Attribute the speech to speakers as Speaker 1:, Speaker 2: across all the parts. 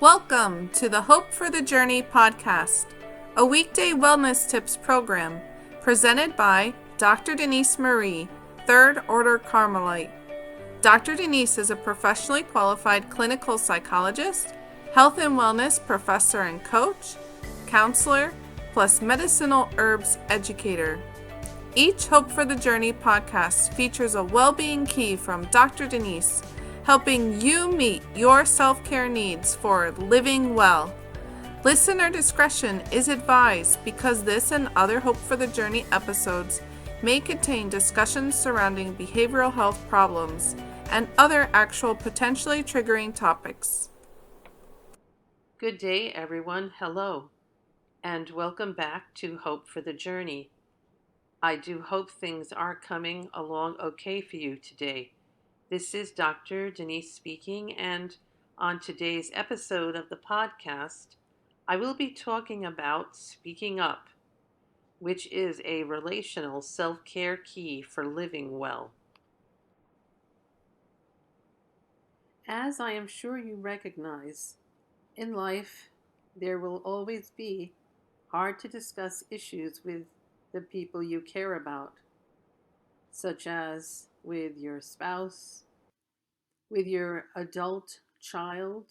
Speaker 1: Welcome to the Hope for the Journey podcast, a weekday wellness tips program presented by Dr. Denise Marie, Third Order Carmelite. Dr. Denise is a professionally qualified clinical psychologist, health and wellness professor and coach, counselor, plus medicinal herbs educator. Each Hope for the Journey podcast features a well-being key from Dr. Denise, helping you meet your self-care needs for living well. Listener discretion is advised because this and other Hope for the Journey episodes may contain discussions surrounding behavioral health problems and other actual potentially triggering topics.
Speaker 2: Good day, everyone. Hello, and welcome back to Hope for the Journey. I do hope things are coming along okay for you today. This is Dr. Denise speaking, and on today's episode of the podcast, I will be talking about speaking up, which is a relational self-care key for living well. As I am sure you recognize, in life, there will always be hard to discuss issues with the people you care about, such as with your spouse, with your adult child,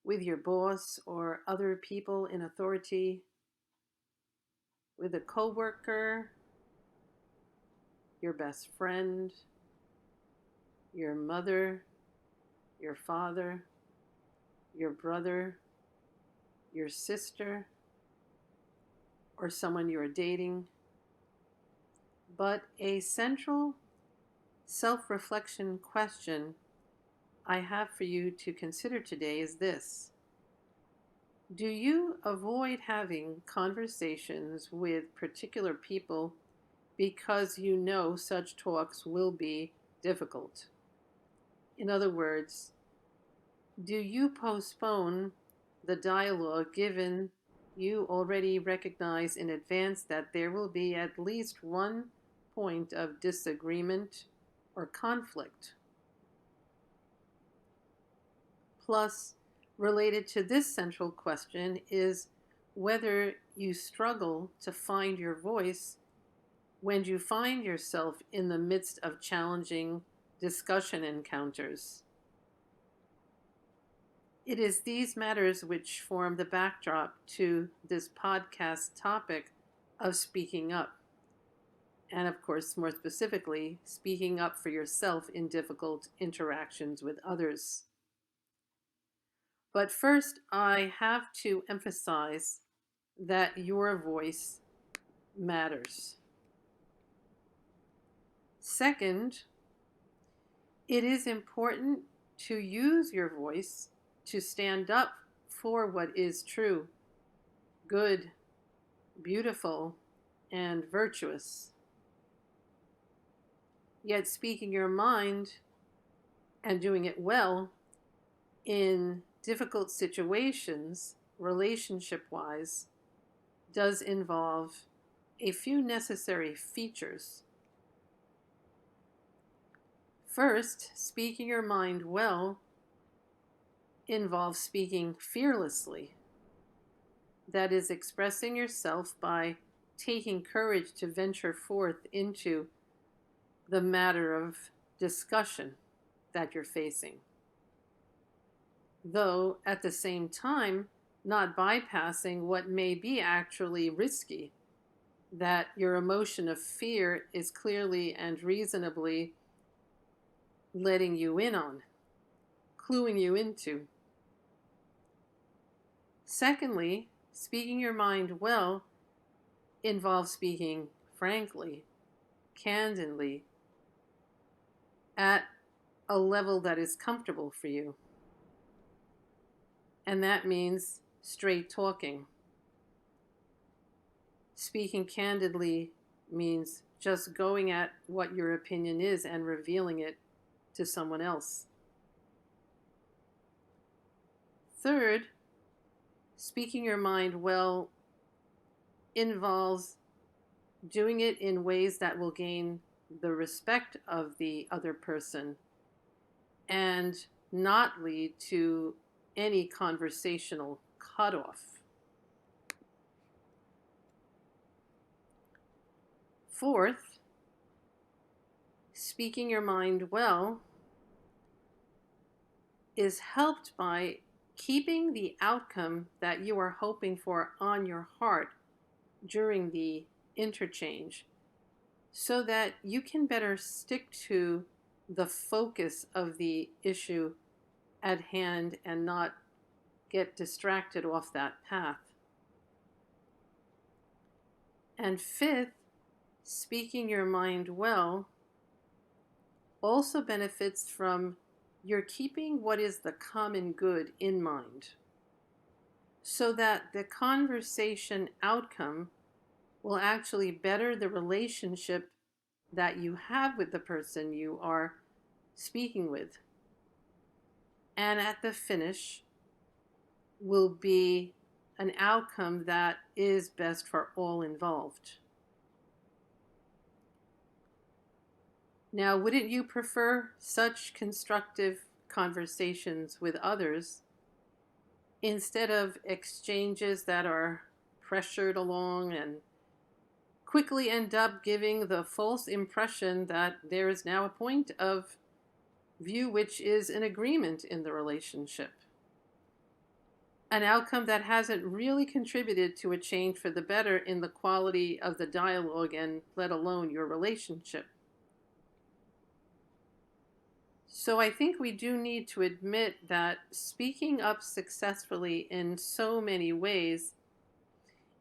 Speaker 2: with your boss or other people in authority, with a coworker, your best friend, your mother, your father, your brother, your sister, or someone you are dating. But a central self-reflection question I have for you to consider today is this: do you avoid having conversations with particular people because you know such talks will be difficult? In other words, do you postpone the dialogue given you already recognize in advance that there will be at least one point of disagreement or conflict? Plus, related to this central question is whether you struggle to find your voice when you find yourself in the midst of challenging discussion encounters. It is these matters which form the backdrop to this podcast topic of speaking up. And of course, more specifically, speaking up for yourself in difficult interactions with others. But first, I have to emphasize that your voice matters. Second, it is important to use your voice to stand up for what is true, good, beautiful, and virtuous. Yet speaking your mind and doing it well in difficult situations, relationship-wise, does involve a few necessary features. First, speaking your mind well involves speaking fearlessly. That is, expressing yourself by taking courage to venture forth into the matter of discussion that you're facing. Though at the same time, not bypassing what may be actually risky, that your emotion of fear is clearly and reasonably letting you in on, cluing you into. Secondly, speaking your mind well involves speaking frankly, candidly, at a level that is comfortable for you. And that means straight talking. Speaking candidly means just going at what your opinion is and revealing it to someone else. Third, speaking your mind well involves doing it in ways that will gain the respect of the other person and not lead to any conversational cutoff. Fourth, speaking your mind well is helped by keeping the outcome that you are hoping for on your heart during the interchange so that you can better stick to the focus of the issue at hand and not get distracted off that path. And fifth, speaking your mind well also benefits from your keeping what is the common good in mind, so that the conversation outcome will actually better the relationship that you have with the person you are speaking with. And at the finish will be an outcome that is best for all involved. Now, wouldn't you prefer such constructive conversations with others instead of exchanges that are pressured along and quickly end up giving the false impression that there is now a point of view which is an agreement in the relationship? An outcome that hasn't really contributed to a change for the better in the quality of the dialogue and let alone your relationship. So I think we do need to admit that speaking up successfully in so many ways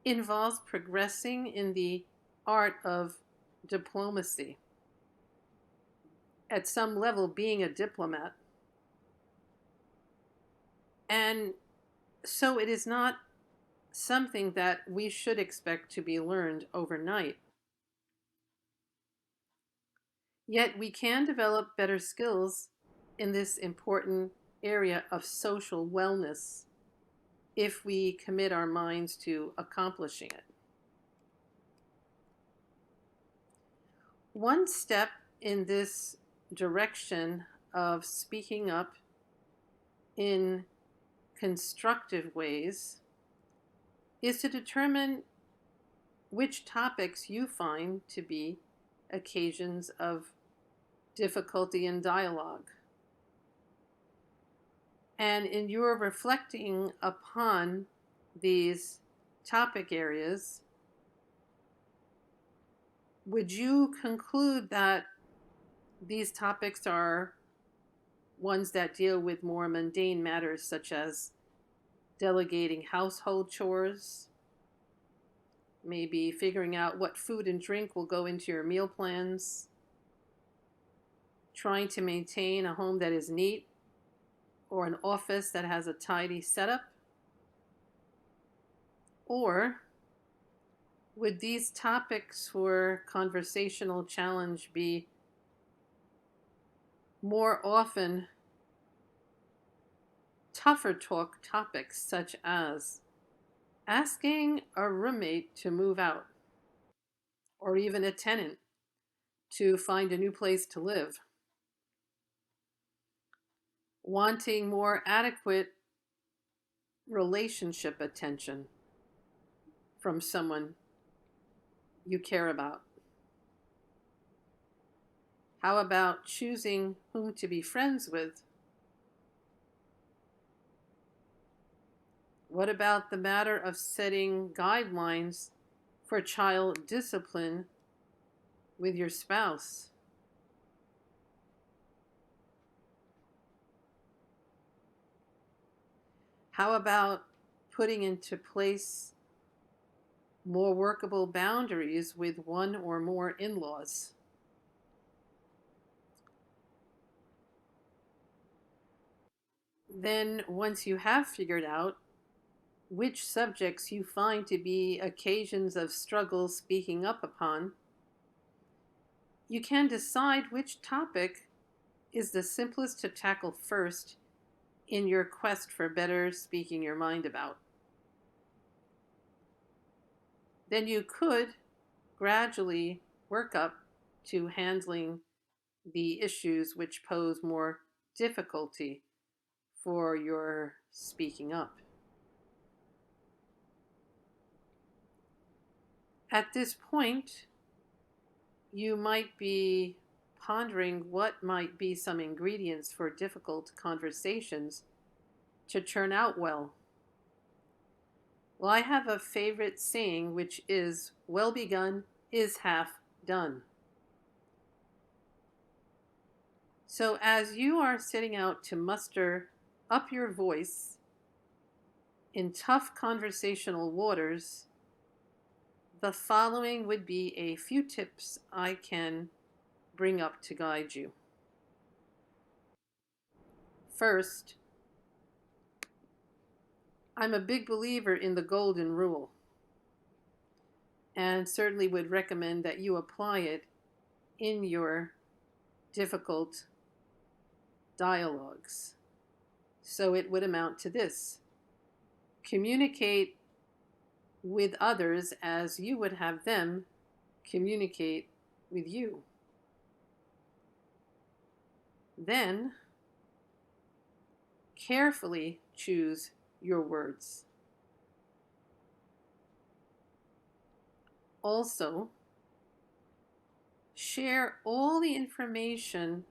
Speaker 2: involves progressing in the art of diplomacy. At some level, being a diplomat. And so it is not something that we should expect to be learned overnight. Yet we can develop better skills in this important area of social wellness if we commit our minds to accomplishing it. One step in this direction of speaking up in constructive ways is to determine which topics you find to be occasions of difficulty in dialogue. And in your reflecting upon these topic areas, would you conclude that these topics are ones that deal with more mundane matters such as delegating household chores, maybe figuring out what food and drink will go into your meal plans, trying to maintain a home that is neat or an office that has a tidy setup? Or would these topics for conversational challenge be more often tougher talk topics such as asking a roommate to move out or even a tenant to find a new place to live, wanting more adequate relationship attention from someone you care about? How about choosing whom to be friends with? What about the matter of setting guidelines for child discipline with your spouse? How about putting into place more workable boundaries with one or more in-laws? Then, once you have figured out which subjects you find to be occasions of struggle speaking up upon, you can decide which topic is the simplest to tackle first in your quest for better speaking your mind about. Then you could gradually work up to handling the issues which pose more difficulty for your speaking up. At this point, you might be pondering what might be some ingredients for difficult conversations to turn out well. Well, I have a favorite saying, which is, well begun is half done. So as you are setting out to muster up your voice in tough conversational waters, the following would be a few tips I can bring up to guide you. First, I'm a big believer in the golden rule, and certainly would recommend that you apply it in your difficult dialogues. So it would amount to this: communicate with others as you would have them communicate with you. Then, carefully choose your words. Also, share all the information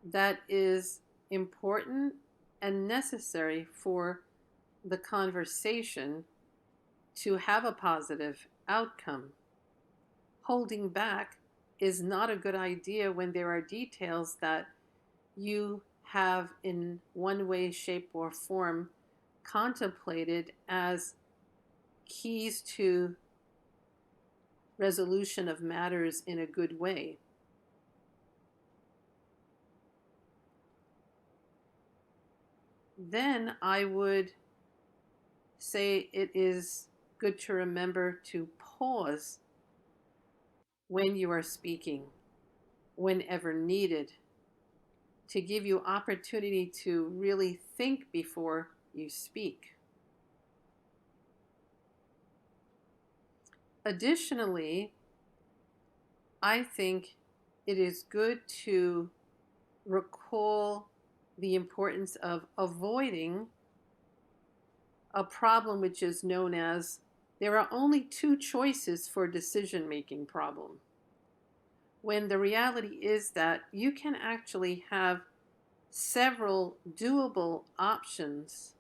Speaker 2: that is important and necessary for the conversation to have a positive outcome. Holding back is not a good idea when there are details that you have in one way, shape, or form contemplated as keys to resolution of matters in a good way. Then I would say it is good to remember to pause when you are speaking, whenever needed, to give you opportunity to really think before you speak. Additionally, I think it is good to recall the importance of avoiding a problem which is known as there are only two choices for decision-making problem, when the reality is that you can actually have several doable options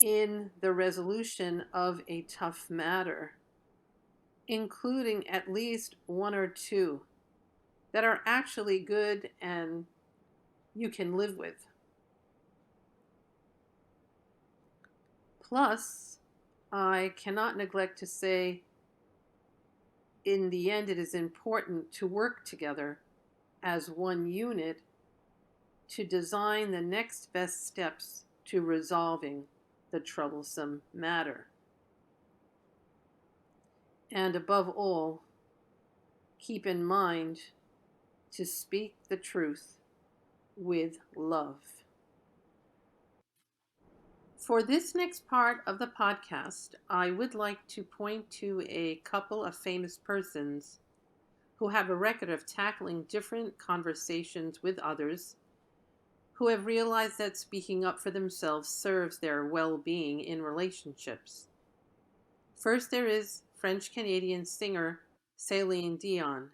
Speaker 2: in the resolution of a tough matter, including at least one or two that are actually good and you can live with. Plus, I cannot neglect to say, in the end, it is important to work together as one unit to design the next best steps to resolving the troublesome matter. And above all, keep in mind to speak the truth with love. For this next part of the podcast, I would like to point to a couple of famous persons who have a record of tackling different conversations with others, who have realized that speaking up for themselves serves their well-being in relationships. First, there is French-Canadian singer Celine Dion.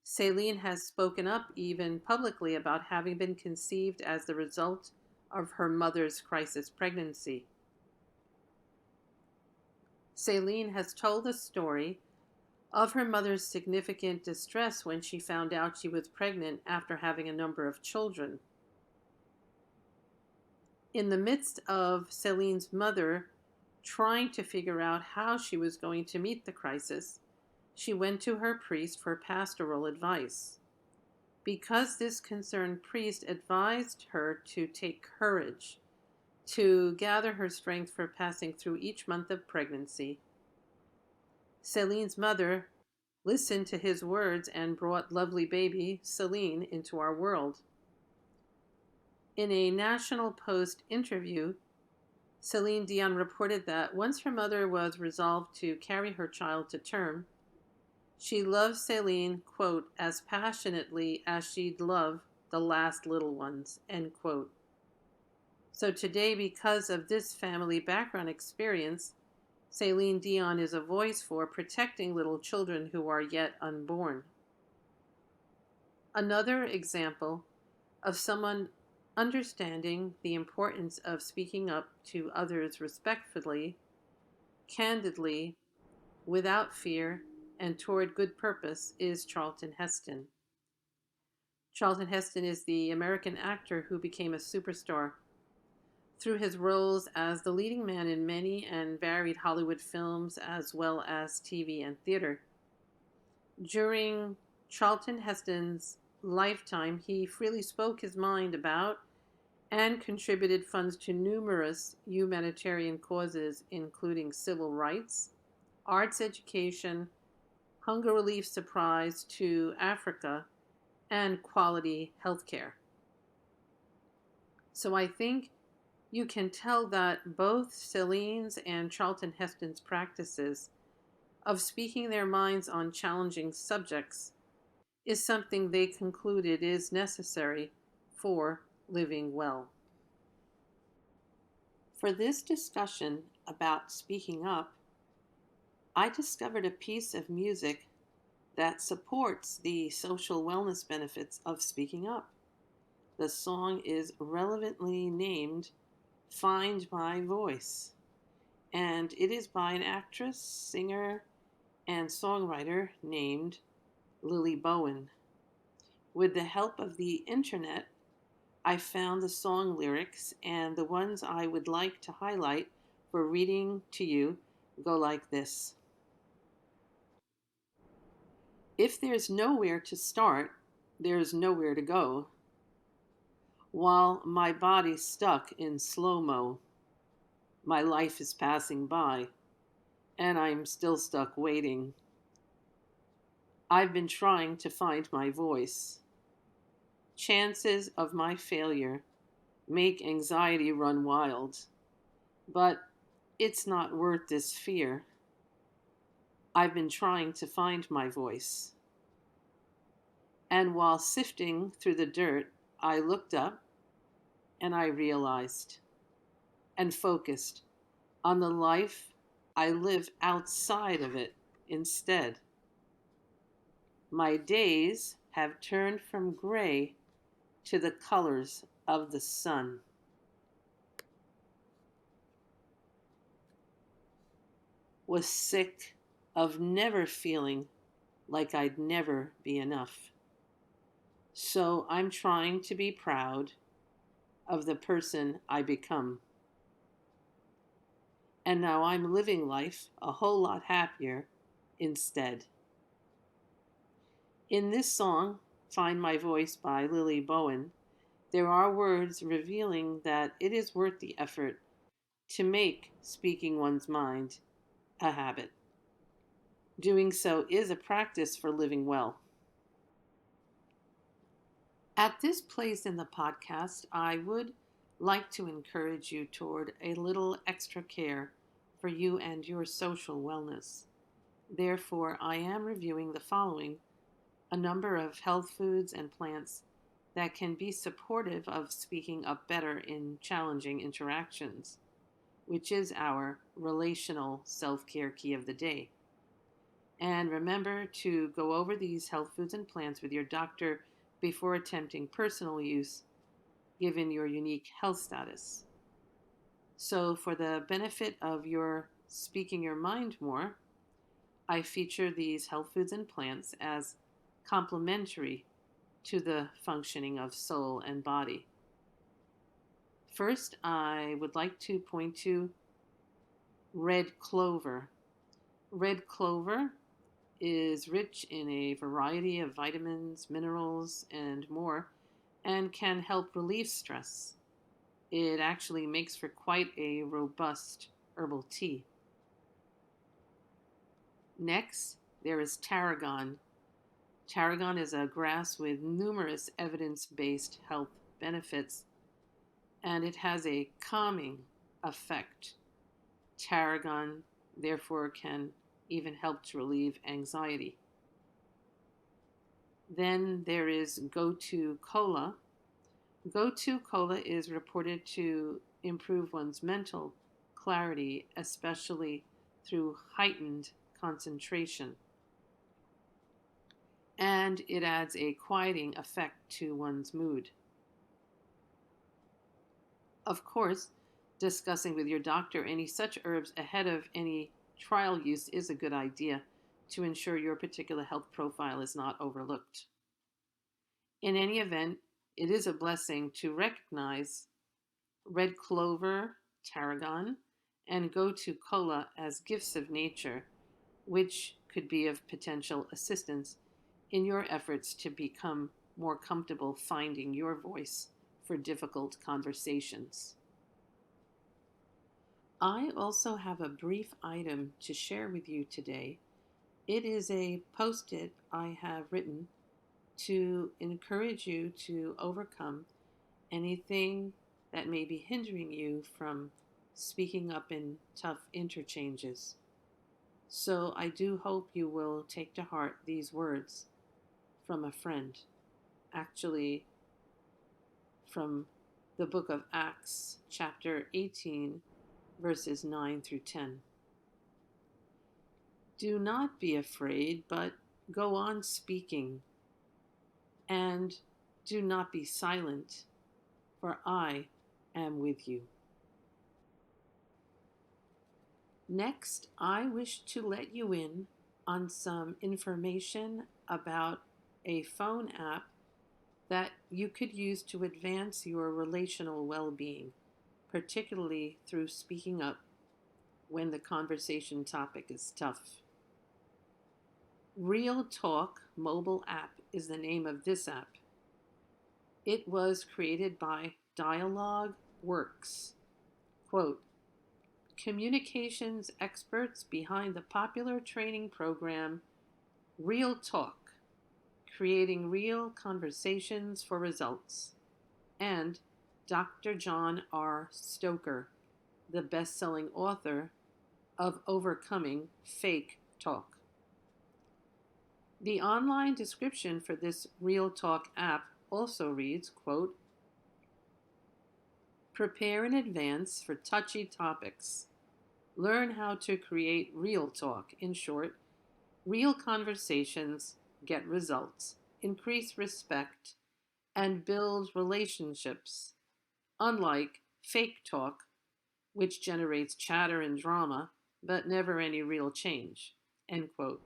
Speaker 2: Celine has spoken up even publicly about having been conceived as the result of her mother's crisis pregnancy. Celine has told the story of her mother's significant distress when she found out she was pregnant after having a number of children. In the midst of Celine's mother trying to figure out how she was going to meet the crisis, she went to her priest for pastoral advice. Because this concerned priest advised her to take courage, to gather her strength for passing through each month of pregnancy, Celine's mother listened to his words and brought lovely baby Celine into our world. In a National Post interview, Celine Dion reported that once her mother was resolved to carry her child to term, she loved Celine, quote, as passionately as she'd love the last little ones, end quote. So today, because of this family background experience, Celine Dion is a voice for protecting little children who are yet unborn. Another example of someone understanding the importance of speaking up to others respectfully, candidly, without fear, and toward good purpose is Charlton Heston. Charlton Heston is the American actor who became a superstar through his roles as the leading man in many and varied Hollywood films as well as TV and theater. During Charlton Heston's lifetime, he freely spoke his mind about and contributed funds to numerous humanitarian causes, including civil rights, arts education, hunger relief supplies to Africa, and quality healthcare. So I think you can tell that both Celine's and Charlton Heston's practices of speaking their minds on challenging subjects is something they concluded is necessary for living well. For this discussion about speaking up, I discovered a piece of music that supports the social wellness benefits of speaking up. The song is relevantly named Find My Voice, and it is by an actress, singer, and songwriter named Lily Bowen. With the help of the internet, I found the song lyrics, and the ones I would like to highlight for reading to you go like this. If there's nowhere to start, there's nowhere to go. While my body's stuck in slow-mo, my life is passing by, and I'm still stuck waiting. I've been trying to find my voice. Chances of my failure make anxiety run wild, but it's not worth this fear. I've been trying to find my voice. And while sifting through the dirt, I looked up and I realized and focused on the life I live outside of it instead. My days have turned from gray to the colors of the sun. Was sick of never feeling like I'd never be enough. So I'm trying to be proud of the person I become. And now I'm living life a whole lot happier instead. In this song, Find My Voice by Lily Bowen, there are words revealing that it is worth the effort to make speaking one's mind a habit. Doing so is a practice for living well. At this place in the podcast, I would like to encourage you toward a little extra care for you and your social wellness. Therefore, I am reviewing the following: a number of health foods and plants that can be supportive of speaking up better in challenging interactions, which is our relational self-care key of the day. And remember to go over these health foods and plants with your doctor before attempting personal use, given your unique health status. So, for the benefit of your speaking your mind more, I feature these health foods and plants as complementary to the functioning of soul and body. First, I would like to point to red clover. Red clover is rich in a variety of vitamins, minerals, and more, and can help relieve stress. It actually makes for quite a robust herbal tea. Next, there is tarragon. Tarragon is a grass with numerous evidence-based health benefits, and it has a calming effect. Tarragon, therefore, can even help to relieve anxiety. Then there is Go-To-Cola. Go-To-Cola is reported to improve one's mental clarity, especially through heightened concentration. And it adds a quieting effect to one's mood. Of course, discussing with your doctor any such herbs ahead of any trial use is a good idea to ensure your particular health profile is not overlooked. In any event, it is a blessing to recognize red clover, tarragon, and Go-To-Cola as gifts of nature, which could be of potential assistance in your efforts to become more comfortable finding your voice for difficult conversations. I also have a brief item to share with you today. It is a post-it I have written to encourage you to overcome anything that may be hindering you from speaking up in tough interchanges. So I do hope you will take to heart these words from a friend, actually from the book of Acts, chapter 18, verses 9 through 10. Do not be afraid, but go on speaking, and do not be silent, for I am with you. Next, I wish to let you in on some information about a phone app that you could use to advance your relational well-being, particularly through speaking up when the conversation topic is tough. Real Talk mobile app is the name of this app. It was created by Dialogue Works. Quote, communications experts behind the popular training program Real Talk, creating real conversations for results, and Dr. John R. Stoker, the best-selling author of Overcoming Fake Talk. The online description for this Real Talk app also reads, quote, prepare in advance for touchy topics. Learn how to create real talk. In short, real conversations get results, increase respect, and build relationships, unlike fake talk, which generates chatter and drama, but never any real change. End quote.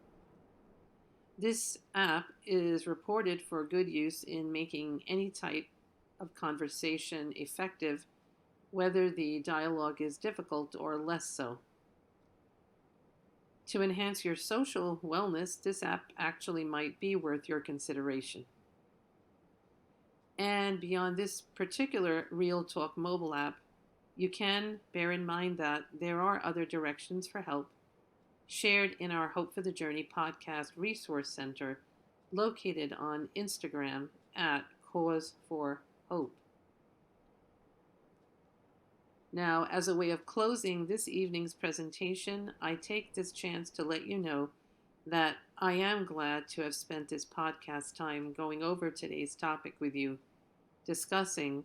Speaker 2: This app is reported for good use in making any type of conversation effective, whether the dialogue is difficult or less so. To enhance your social wellness, this app actually might be worth your consideration. And beyond this particular Real Talk mobile app, you can bear in mind that there are other directions for help shared in our Hope for the Journey podcast resource center located on Instagram at Cause for Hope. Now, as a way of closing this evening's presentation, I take this chance to let you know that I am glad to have spent this podcast time going over today's topic with you, discussing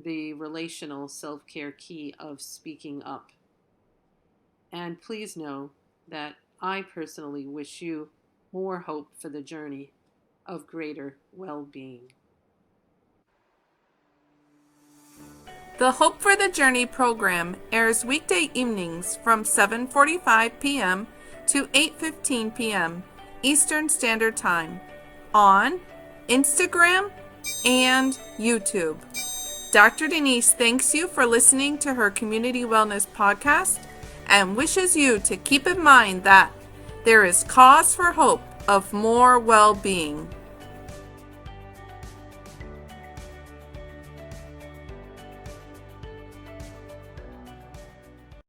Speaker 2: the relational self-care key of speaking up. And please know that I personally wish you more hope for the journey of greater well-being.
Speaker 1: The Hope for the Journey program airs weekday evenings from 7:45 p.m. to 8:15 p.m. Eastern Standard Time on Instagram and YouTube. Dr. Denise thanks you for listening to her Community Wellness podcast and wishes you to keep in mind that there is cause for hope of more well-being.